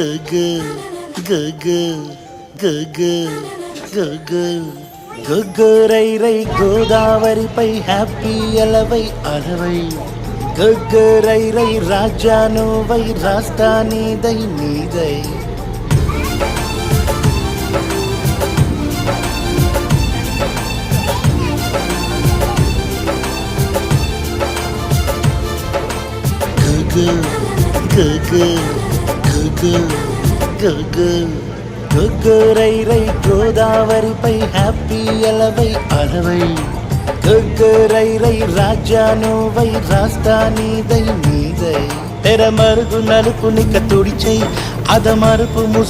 గగ గగ గగ గగ గగ్గరై రై గోదావరిపై happy అలవై అలవై గగ్గరై రై రాజానువై రాజధానిదై నీదై గగ్గరై రై గోదావరిపై happy అలవై అలవై గగ్గరై రై రాజానువై రాజధానిదై నీదై తెర మరుగు నలుపు నిక తుడిచై అద మరుపు ముసు